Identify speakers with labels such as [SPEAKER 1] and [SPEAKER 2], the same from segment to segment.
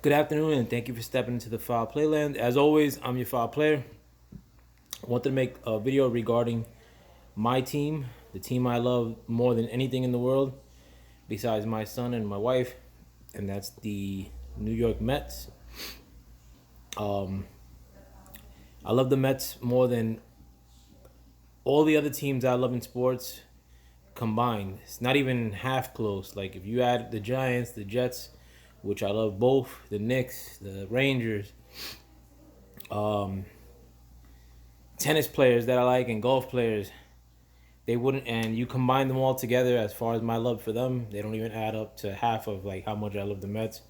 [SPEAKER 1] Good afternoon, and thank you for stepping into the Foul Playland. As always, I'm your Foul Player. I wanted to make a video regarding my team, the team I love more than anything in the world, besides my son and my wife, and that's the New York Mets. Um, I love the Mets more than all the other teams I love in sports combined. It's not even half close. Like if you add the Giants, the Jets, which I love both, the Knicks, the Rangers, um, tennis players that I like, and golf players, they wouldn't. And you combine them all together, as far as my love for them, they don't even add up to half of like how much I love the Mets.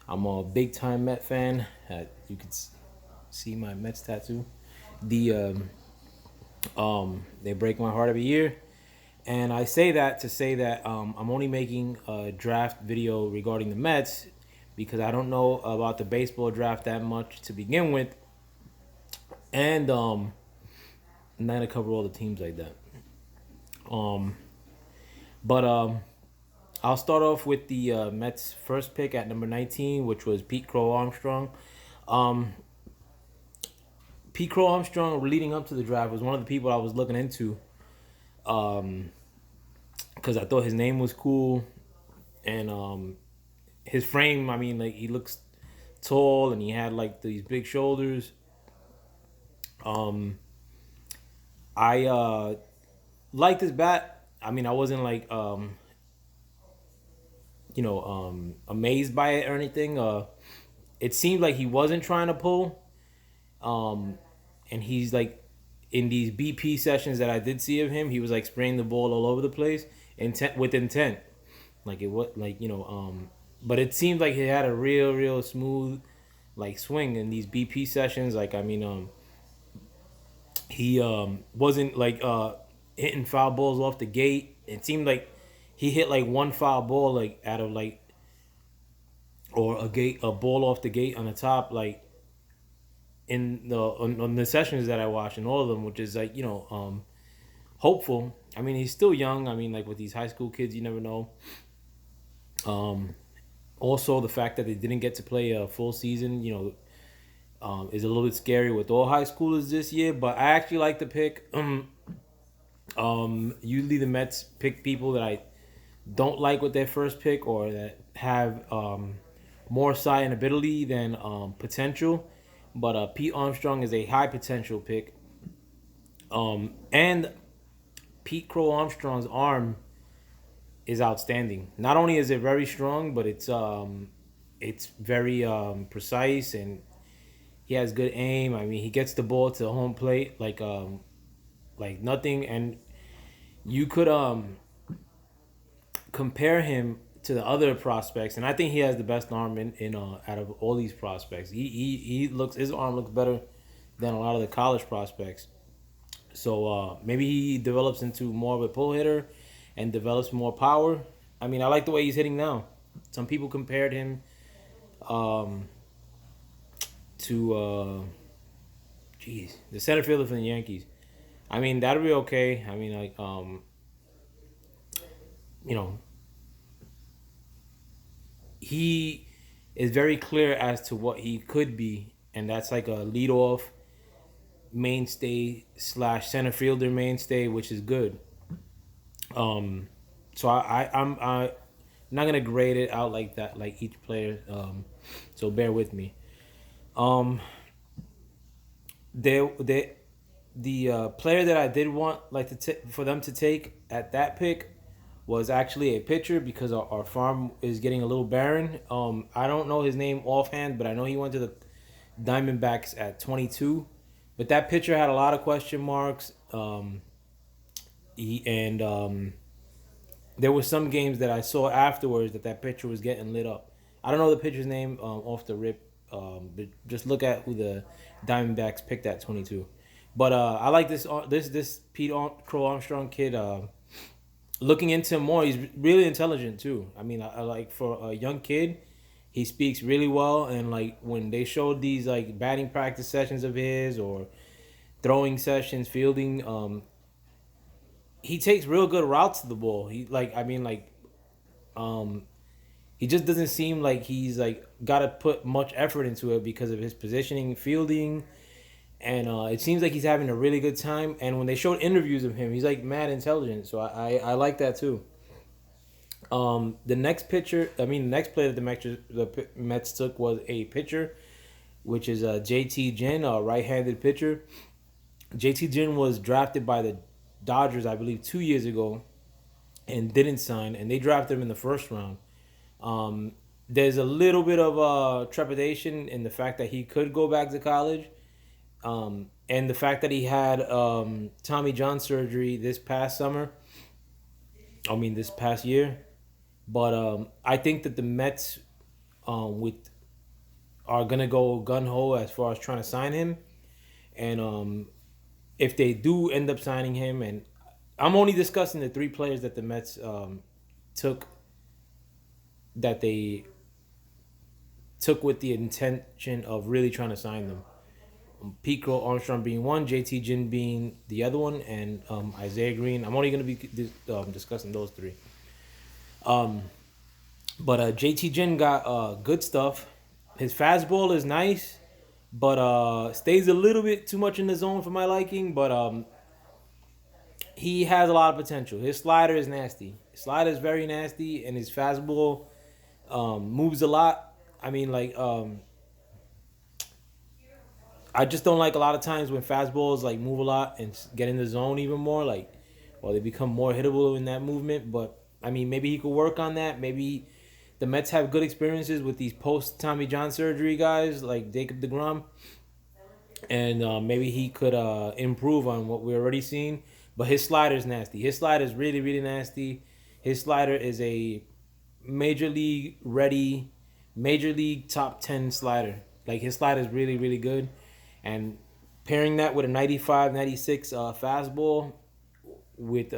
[SPEAKER 1] I'm a big time Met fan. You can see my Mets tattoo. They break my heart every year. And I say that to say that I'm only making a draft video regarding the Mets because I don't know about the baseball draft that much to begin with, and I'm not gonna cover all the teams like that. Um, but I'll start off with the Mets' first pick at number 19, which was Pete Crow Armstrong. Um, Pete Crow Armstrong, leading up to the draft, was one of the people I was looking into because I thought his name was cool, and his frame. I mean, like he looks tall and he had like these big shoulders. Um, I liked his bat. I mean, I wasn't like amazed by it or anything. It seemed like he wasn't trying to pull. And he's like in these BP sessions that I did see of him, he was like spraying the ball all over the place, intent with intent. Like it was like but it seemed like he had a real smooth like swing in these BP sessions. Like I mean, he wasn't like hitting foul balls off the gate. It seemed like he hit like one foul ball like out of like or a ball off the gate on the top like in the on the sessions that I watched and all of them, which is like hopeful. I mean, he's still young. I mean, like with these high school kids, you never know. Um, Also, the fact that they didn't get to play a full season, is a little bit scary with all high schoolers this year. But I actually like the pick. Usually the Mets pick people that I don't like with their first pick or that have more size and ability than potential. But Pete Armstrong is a high potential pick. And Pete Crow Armstrong's arm is outstanding. Not only is it very strong, but it's very precise and he has good aim. I mean, he gets the ball to the home plate like nothing. And you could compare him to the other prospects, and I think he has the best arm in out of all these prospects. He looks his arm looks better than a lot of the college prospects. So maybe he develops into more of a pull hitter and develops more power. I mean, I like the way he's hitting now. Some people compared him um, to, the center fielder for the Yankees. I mean, that'll be okay. I mean, like, you know, he is very clear as to what he could be, and that's like a leadoff mainstay slash center fielder mainstay, which is good. Um, so I'm not gonna grade it out like that, like each player. So bear with me. Um, they the player that I did want like for them to take at that pick was actually a pitcher because our farm is getting a little barren. I don't know his name offhand, but I know he went to the Diamondbacks at 22. But that pitcher had a lot of question marks. There were some games that I saw afterwards that pitcher was getting lit up. I don't know the pitcher's name off the rip, but just look at who the Diamondbacks picked at 22. But I like this Pete Crow Armstrong kid. Looking into him more, he's really intelligent too. I mean, I like for a young kid, he speaks really well. And like when they showed these like batting practice sessions of his or throwing sessions, fielding, he takes real good routes to the ball. He like I mean like um he just doesn't seem like he's like got to put much effort into it because of his positioning, fielding, and it seems like he's having a really good time. And when they showed interviews of him, he's like mad intelligent. So I like that too. The next pitcher, I mean, the next player that the Mets took was a pitcher, which is JT Ginn, a right-handed pitcher. JT Ginn was drafted by the Dodgers, I believe, 2 years ago, and didn't sign, and they drafted him in the first round. There's a little bit of trepidation in the fact that he could go back to college, and the fact that he had Tommy John surgery this past summer. I mean, this past year. But I think that the Mets with are gonna go gun ho as far as trying to sign him, and if they do end up signing him, and I'm only discussing the three players that the Mets took that they took with the intention of really trying to sign them. Pete Crow Armstrong being one, JT Ginn being the other one, and Isaiah Green. I'm only going to be discussing those three. But JT Ginn got good stuff. His fastball is nice, but stays a little bit too much in the zone for my liking. But he has a lot of potential. His slider is nasty. His slider is very nasty, and his fastball moves a lot. I mean, like I just don't like a lot of times when fastballs like move a lot and get in the zone even more, like, or they become more hittable in that movement. But I mean, maybe he could work on that. Maybe the Mets have good experiences with these post Tommy John surgery guys like Jacob DeGrom, and maybe he could improve on what we're already seeing. But his slider is nasty. His slider is really, really nasty. His slider is a major league ready, major league top 10 slider. Like his slider is really, really good. And pairing that with a 95, 96 fastball with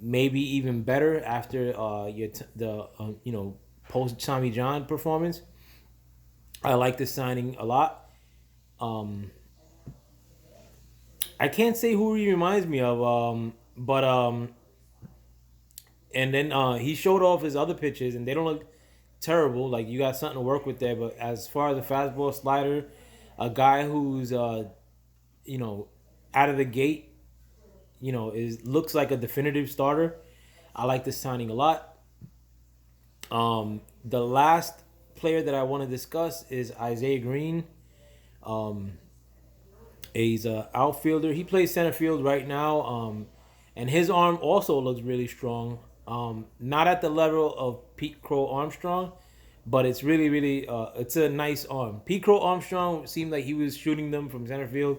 [SPEAKER 1] maybe even better after the post Tommy John performance, I like this signing a lot. I can't say who he reminds me of, but and then he showed off his other pitches, and they don't look terrible. Like you got something to work with there. But as far as the fastball slider, a guy who's you know out of the gate, is looks like a definitive starter. I like this signing a lot. The last player that I want to discuss is Isaiah Green. He's an outfielder. He plays center field right now, and his arm also looks really strong. Not at the level of Pete Crow Armstrong, but it's really, really, it's a nice arm. Pete Crow Armstrong seemed like he was shooting them from center field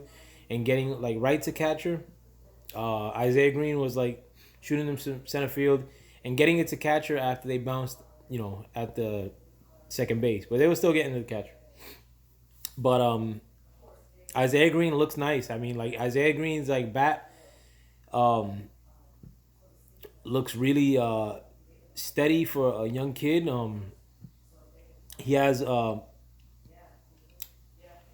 [SPEAKER 1] and getting like right to catcher. Isaiah Green was like shooting them to center field and getting it to catcher after they bounced, at the second base, but they were still getting to the catcher. But Isaiah Green looks nice. I mean, like Isaiah Green's like bat looks really steady for a young kid. He has a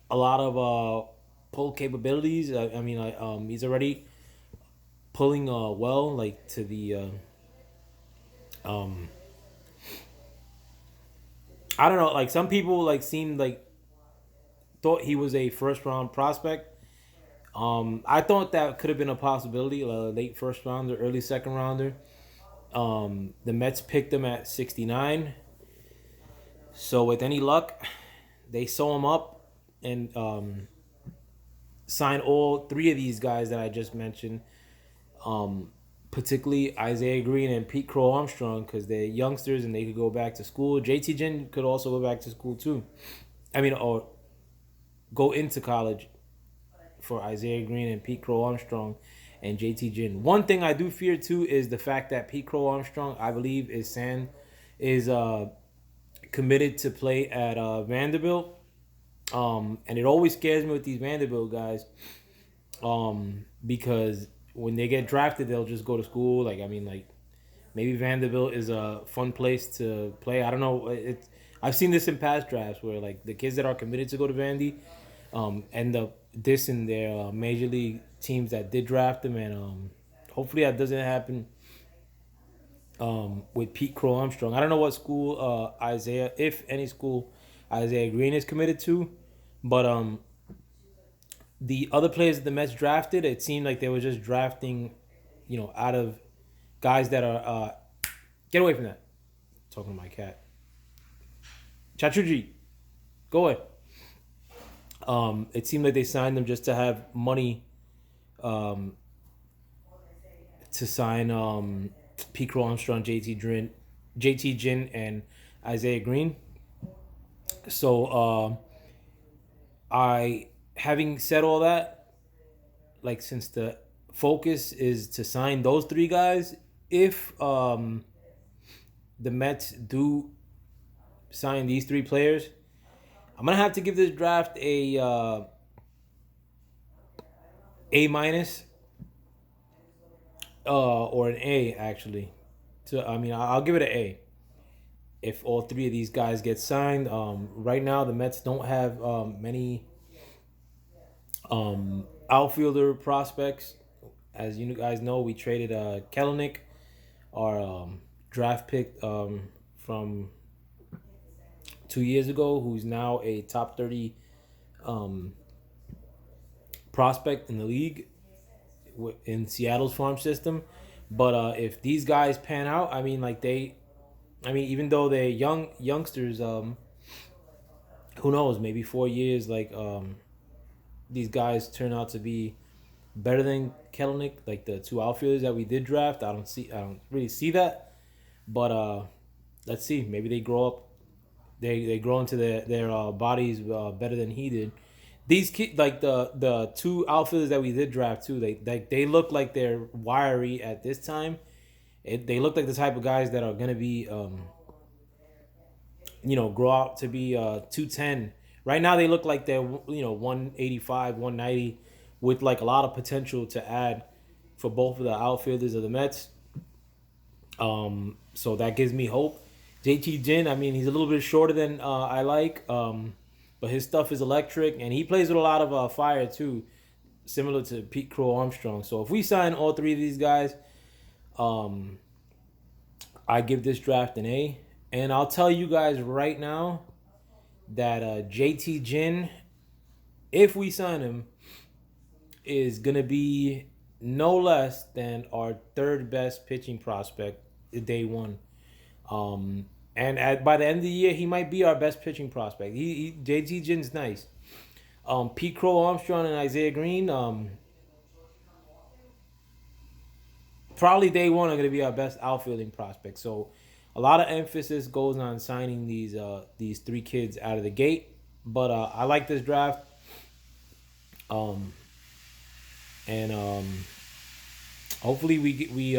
[SPEAKER 1] lot of pull capabilities. I mean, he's already pulling well, like to the I don't know, like some people like seemed like thought he was a first round prospect. I thought that could have been a possibility, late first rounder, early second rounder. The Mets picked him at 69. So with any luck, they sew him up and sign all three of these guys that I just mentioned, particularly Isaiah Green and Pete Crow Armstrong, because they're youngsters and they could go back to school. JT Ginn could also go back to school too. I mean, or go into college for Isaiah Green and Pete Crow Armstrong and JT Ginn. One thing I do fear too is the fact that Pete Crow Armstrong, I believe, is committed to play at Vanderbilt. And it always scares me with these Vanderbilt guys, because when they get drafted, they'll just go to school. Like, I mean, like maybe Vanderbilt is a fun place to play. I don't know. I've seen this in past drafts where like the kids that are committed to go to Vandy end up dissing their major league teams that did draft them, and hopefully that doesn't happen with Pete Crow Armstrong. I don't know what school Isaiah, if any school Isaiah Green is committed to, but the other players that the Mets drafted, it seemed like they were just drafting, out of guys that are get away from that. Talking to my cat. Chachuji, go away. It seemed like they signed them just to have money um, to sign Pete Crow Armstrong, JT Ginn, and Isaiah Green. So I, having said all that, like since the focus is to sign those three guys, if the Mets do sign these three players, I'm gonna have to give this draft A minus or an A actually. So I mean, I'll give it an A if all three of these guys get signed. Right now, the Mets don't have many outfielder prospects. As you guys know, we traded Kelenic, our draft pick from 2 years ago, who's now a top 30 um, prospect in the league in Seattle's farm system. But if these guys pan out, I mean, even though they're youngsters, who knows? Maybe 4 years, these guys turn out to be better than Kelenic, like the two outfielders that we did draft. I don't really see that, but let's see. Maybe they grow up. They grow into their bodies better than he did. These kids, like the two outfielders that we did draft too, they look like they're wiry at this time. They look like the type of guys that are gonna be, grow out to be 210. Right now they look like they're 185, 190, with like a lot of potential to add for both of the outfielders of the Mets. So that gives me hope. JT Ginn, I mean, he's a little bit shorter than I like, but his stuff is electric, and he plays with a lot of fire too, similar to Pete Crow Armstrong. So if we sign all three of these guys, I give this draft an A. And I'll tell you guys right now that JT Ginn, if we sign him, is going to be no less than our third best pitching prospect day one. And by the end of the year, he might be our best pitching prospect. JT Ginn's nice. Pete Crow Armstrong and Isaiah Green, probably day one are going to be our best outfielding prospect. So a lot of emphasis goes on signing these three kids out of the gate. But I like this draft. And hopefully we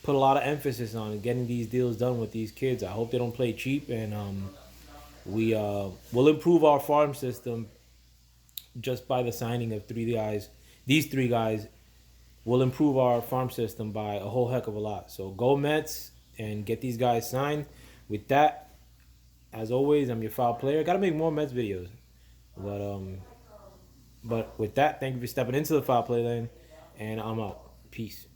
[SPEAKER 1] put a lot of emphasis on getting these deals done with these kids. I hope they don't play cheap, and we'll improve our farm system just by the signing of three guys. These three guys will improve our farm system by a whole heck of a lot. So go Mets and get these guys signed. With that, as always, I'm your foul player. Got to make more Mets videos, but with that, thank you for stepping into the foul play lane, and I'm out. Peace.